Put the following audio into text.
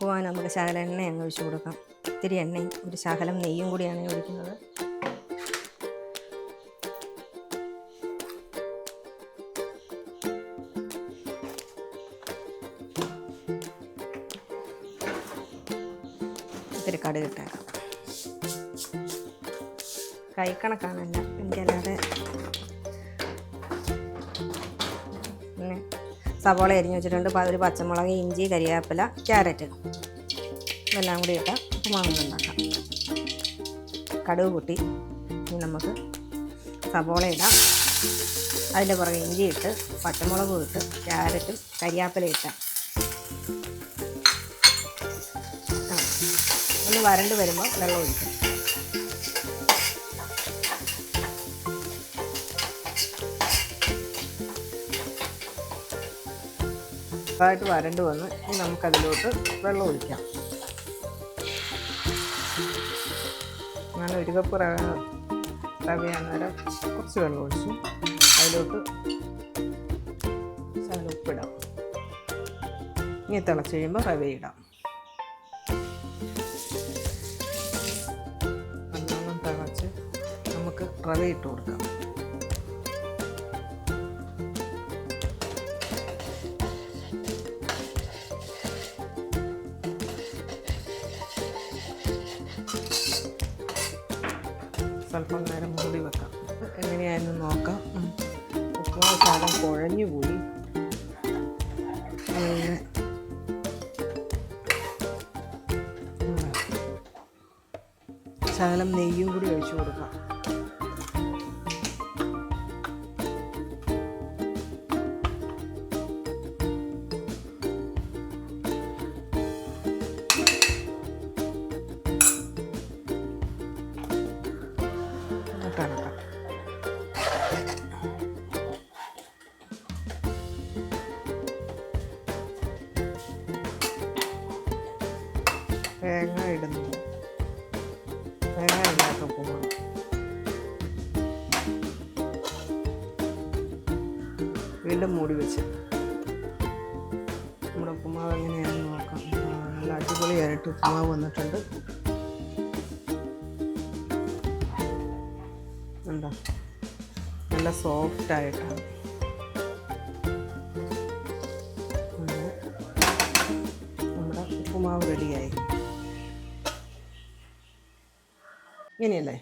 പോകാൻ നമുക്ക് ശകലം എണ്ണ അങ്ങ് ഒഴിച്ച് കൊടുക്കാം. ഇത്തിരി എണ്ണയും ഒരു ശകലം നെയ്യും കൂടിയാണ് ഒഴിക്കുന്നത്. ഇത്തിരി കടുക് ഇട്ടേക്കാം. കൈക്കണക്കാണല്ല, എനിക്കല്ലാതെ. പിന്നെ സവോള അരിഞ്ഞ് വെച്ചിട്ടുണ്ട്. ഒരു പച്ചമുളക്, ഇഞ്ചി, കരിവേപ്പില, ക്യാരറ്റ് ഇതെല്ലാം കൂടി ഇട്ട് ഉപ്പുമാവ് ഉണ്ടാക്കാം. കടുക് പൊട്ടി ഇനി നമുക്ക് സവോള ഇടാം. അതിൻ്റെ പുറകെ ഇഞ്ചി ഇട്ട് പച്ചമുളകും ഇട്ട് ക്യാരറ്റും കരിവേപ്പില ഇട്ടാം. ഒന്ന് വരണ്ട് വരുമ്പോൾ വെള്ളം ഒഴിക്കും. ായിട്ട് വരണ്ട് വന്ന് ഇനി നമുക്കതിലോട്ട് വെള്ളം ഒഴിക്കാം. ഞാൻ 1 കപ്പ് റവയാണ് നേരം കുറച്ച് വെള്ളം ഒഴിച്ചു. അതിലോട്ട് ശകലം ഉപ്പിടാം. ഇനി തിളച്ച് കഴിയുമ്പോൾ റവ ഇടാം. നല്ലോണം തിളച്ച് നമുക്ക് റവ ഇട്ട് കൊടുക്കാം. സ്വല്പം നേരം മൂടി വെക്കാം. എങ്ങനെയായിരുന്നു നോക്കാം. ഉപ്പുമാവ് ശകലം കുഴഞ്ഞു പോയി. ശകലം നെയ്യും കൂടി ഒഴിച്ചു കൊടുക്കാം. തേങ്ങ ഇടുന്നു. തേങ്ങ ഇല്ലാത്ത ഉപ്പുമാവ്. വീണ്ടും മൂടി വെച്ച് നമ്മുടെ ഉപ്പുമാവ് എങ്ങനെയാണെന്ന് നോക്കാം. നല്ല അടിപൊളിയായിട്ട് ഉപ്പുമാവ് വന്നിട്ടുണ്ട്. എന്താ നല്ല സോഫ്റ്റായിട്ടാണ്. നമ്മുടെ ഉപ്പുമാവ് റെഡിയായി. ഇങ്ങനെയല്ലേ?